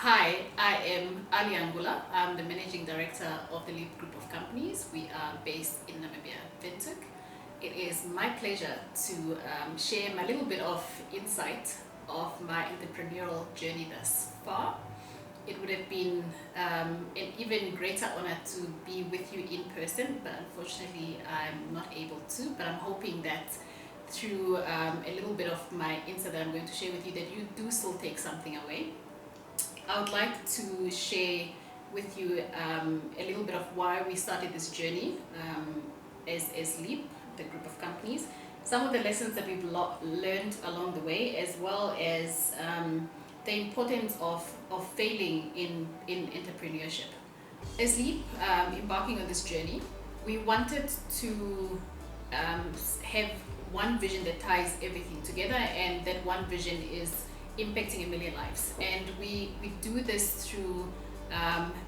Hi, I am Angula. I'm the Managing Director of the Leap Group of Companies. We are based in Namibia, Windhoek. It is my pleasure to share my little bit of insight of my entrepreneurial journey thus far. It would have been an even greater honor to be with you in person, but unfortunately I'm not able to. But I'm hoping that through a little bit of my insight that I'm going to share with you, that you do still take something away. I would like to share with you a little bit of why we started this journey as Leap, the group of companies, some of the lessons that we've learned along the way, as well as the importance of failing in entrepreneurship. As Leap, embarking on this journey, we wanted to have one vision that ties everything together, and that one vision is impacting 1 million lives. And we do this through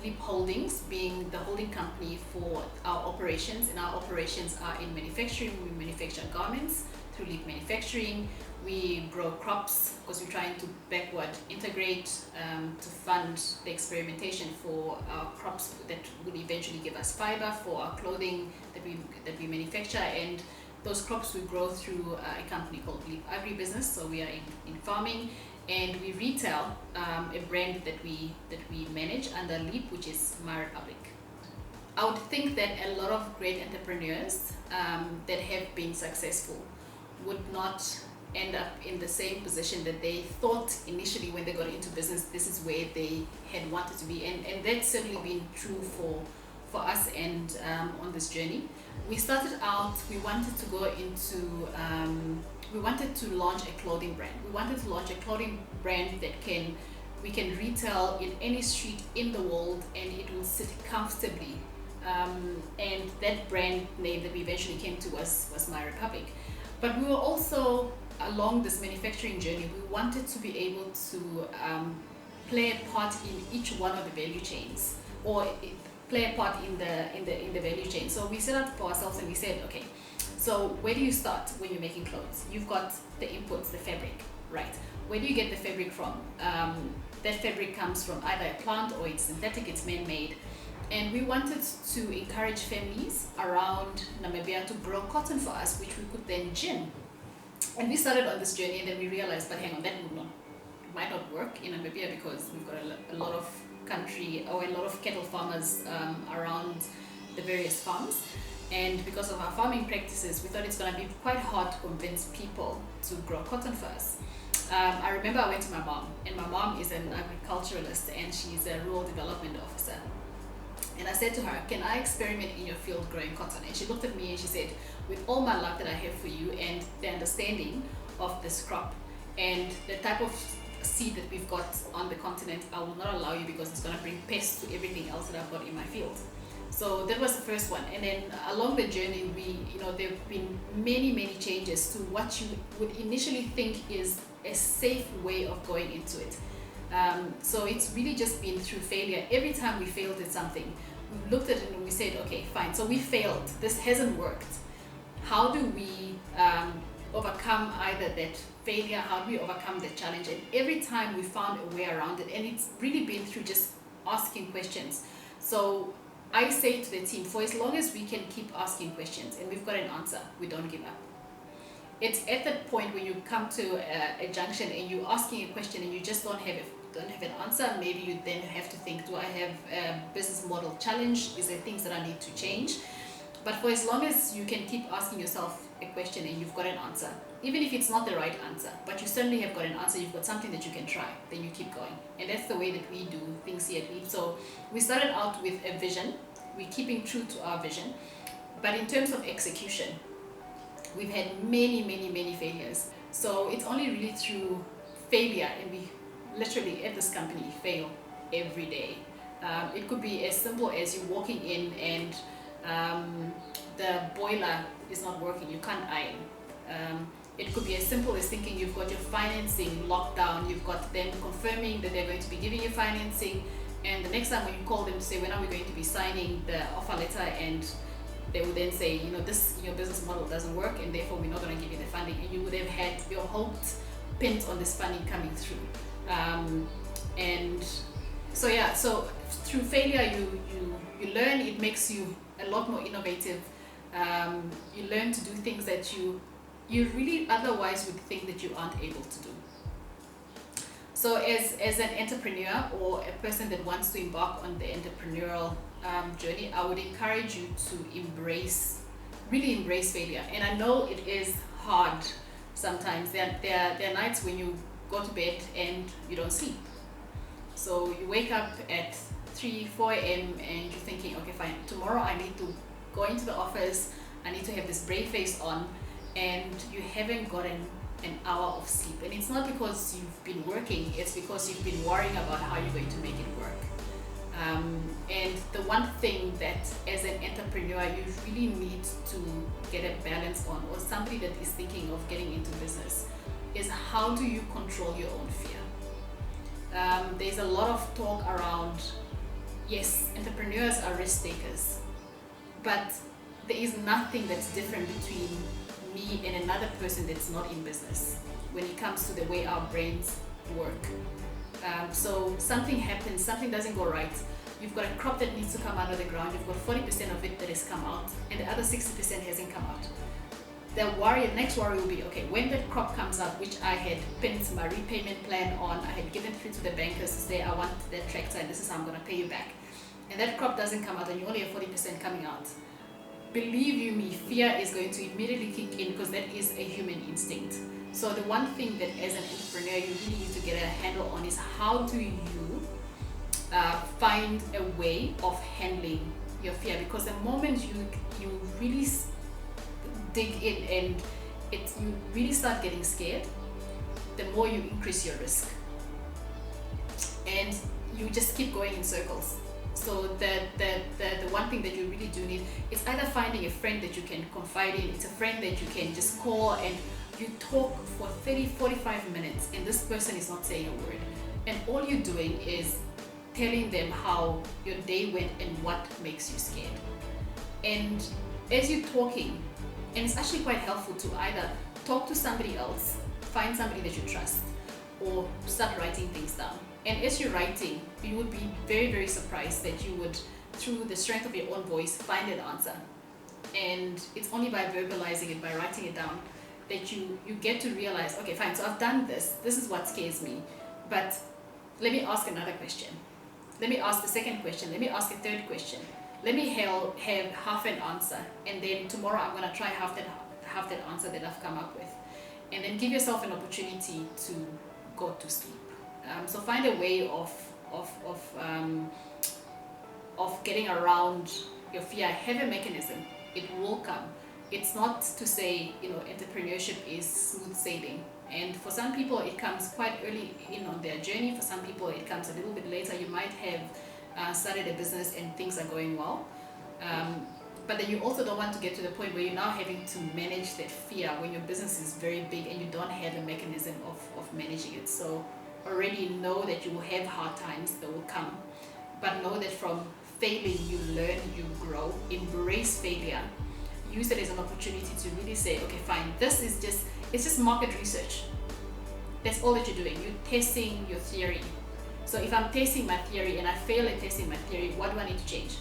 Leap Holdings, being the holding company for our operations, and our operations are in manufacturing. We manufacture garments through Leap Manufacturing. We grow crops because we're trying to backward integrate to fund the experimentation for our crops that will eventually give us fiber for our clothing that we manufacture, and those crops we grow through a company called Leap Agribusiness. So we are in farming, and we retail a brand that we manage under Leap, which is My Republic. I would think that a lot of great entrepreneurs that have been successful would not end up in the same position that they thought initially when they got into business this is where they had wanted to be, and that's certainly been true for us. And on this journey, we started out, we wanted to go into we wanted to launch a clothing brand. We wanted to launch a clothing brand that we can retail in any street in the world, and it will sit comfortably. And that brand name that we eventually came to was My Republic. But we were also, along this manufacturing journey, we wanted to be able to play a part in each one of the value chains, or play a part in the value chain. So we set up for ourselves and we said, okay, so where do you start when you're making clothes? You've got the inputs, the fabric, right? Where do you get the fabric from? That fabric comes from either a plant or it's synthetic, it's man-made. And we wanted to encourage families around Namibia to grow cotton for us, which we could then gin. And we started on this journey, and then we realized, but hang on, that might not work in Namibia because we've got a lot of country, or a lot of cattle farmers around the various farms. And because of our farming practices, we thought it's going to be quite hard to convince people to grow cotton for us. I remember I went to my mom, and my mom is an agriculturalist and she's a rural development officer. And I said to her, can I experiment in your field growing cotton? And she looked at me and she said, with all my love that I have for you and the understanding of this crop and the type of seed that we've got on the continent, I will not allow you because it's going to bring pests to everything else that I've got in my field. So that was the first one. And then along the journey, there have been many changes to what you would initially think is a safe way of going into it. So it's really just been through failure. Every time we failed at something, we looked at it and we said, okay, fine, so we failed, this hasn't worked. How do we overcome either that failure? How do we overcome the challenge? And every time we found a way around it, and it's really been through just asking questions. So I say to the team, for as long as we can keep asking questions and we've got an answer, we don't give up. It's at that point when you come to a junction and you're asking a question and you just don't have an answer. Maybe you then have to think, do I have a business model challenge? Is there things that I need to change? But for as long as you can keep asking yourself a question and you've got an answer, even if it's not the right answer, but you certainly have got an answer, you've got something that you can try, then you keep going. And that's the way that we do things here at Leap. So we started out with a vision. We're keeping true to our vision. But in terms of execution, we've had many failures. So it's only really through failure, and we literally at this company fail every day. It could be as simple as you walking in and the boiler is not working, you can't iron. It could be as simple as thinking you've got your financing locked down, you've got them confirming that they're going to be giving you financing, and the next time when you call them to say, when are we going to be signing the offer letter, and they would then say, your business model doesn't work and therefore we're not going to give you the funding, and you would have had your hopes pinned on this funding coming through. And So yeah, so through failure you learn. It makes you a lot more innovative. You learn to do things that you really otherwise would think that you aren't able to do. So as an entrepreneur or a person that wants to embark on the entrepreneurial journey, I would encourage you to really embrace failure. And I know it is hard sometimes. There are nights when you go to bed and you don't sleep. So you wake up at 3-4 a.m. and you're thinking, okay, fine, tomorrow I need to go into the office, I need to have this brave face on, and you haven't gotten an hour of sleep. And it's not because you've been working, it's because you've been worrying about how you're going to make it work. And the one thing that as an entrepreneur you really need to get a balance on, or somebody that is thinking of getting into business, is how do you control your own fear? There's a lot of talk around, yes, entrepreneurs are risk takers, but there is nothing that's different between me and another person that's not in business when it comes to the way our brains work. So something happens, something doesn't go right. You've got a crop that needs to come out of the ground, you've got 40% of it that has come out, and the other 60% hasn't come out. The next worry will be, okay, when that crop comes out, which I had pinned my repayment plan on, I had given through to the bankers to say, I want that tractor and this is how I'm going to pay you back. And that crop doesn't come out and you only have 40% coming out. Believe you me, fear is going to immediately kick in, because that is a human instinct. So the one thing that as an entrepreneur you really need to get a handle on is how do you find a way of handling your fear, because the moment you really dig in and you really start getting scared, the more you increase your risk and you just keep going in circles. So the one thing that you really do need is either finding a friend that you can confide in. It's a friend that you can just call and you talk for 30-45 minutes and this person is not saying a word, and all you're doing is telling them how your day went and what makes you scared. And as you're talking, and it's actually quite helpful to either talk to somebody else, find somebody that you trust, or start writing things down. And as you're writing, you would be very, very surprised that you would, through the strength of your own voice, find an answer. And it's only by verbalizing it, by writing it down, that you get to realize, okay, fine, so I've done this is what scares me, but let me ask another question. Let me ask the second question. Let me ask a third question. Let me have half an answer, and then tomorrow I'm going to try half that answer that I've come up with. And then give yourself an opportunity to go to sleep. So find a way of getting around your fear. Have a mechanism. It will come. It's not to say, entrepreneurship is smooth sailing. And for some people it comes quite early in on their journey. For some people it comes a little bit later. You might have started a business and things are going well. But then you also don't want to get to the point where you're now having to manage that fear when your business is very big and you don't have a mechanism of managing it. So already know that you will have hard times that will come. But know that from failing you learn, you grow. Embrace failure. Use it as an opportunity to really say, okay, fine, it's just market research. That's all that you're doing. You're testing your theory. So if I'm testing my theory and I fail at testing my theory, what do I need to change?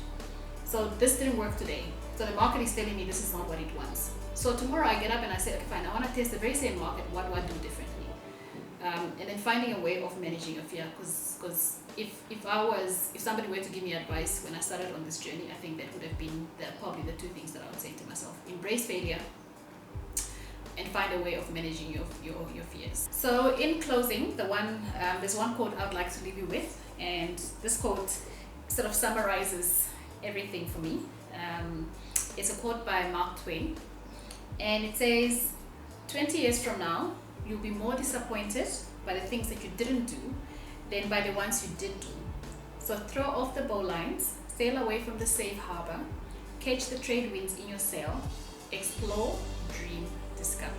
So this didn't work today. So the market is telling me this is not what it wants. So tomorrow I get up and I say, okay, fine, I want to test the very same market. What do I do differently? And then finding a way of managing your fear. Because if somebody were to give me advice when I started on this journey, I think that would have been probably the two things that I would say to myself. Embrace failure and find a way of managing your fears. So in closing, there's one quote I would like to leave you with, and this quote sort of summarizes everything for me. It's a quote by Mark Twain, and it says, 20 years from now, you'll be more disappointed by the things that you didn't do than by the ones you did do. So throw off the bowlines, sail away from the safe harbor, catch the trade winds in your sail, explore, dream, discover.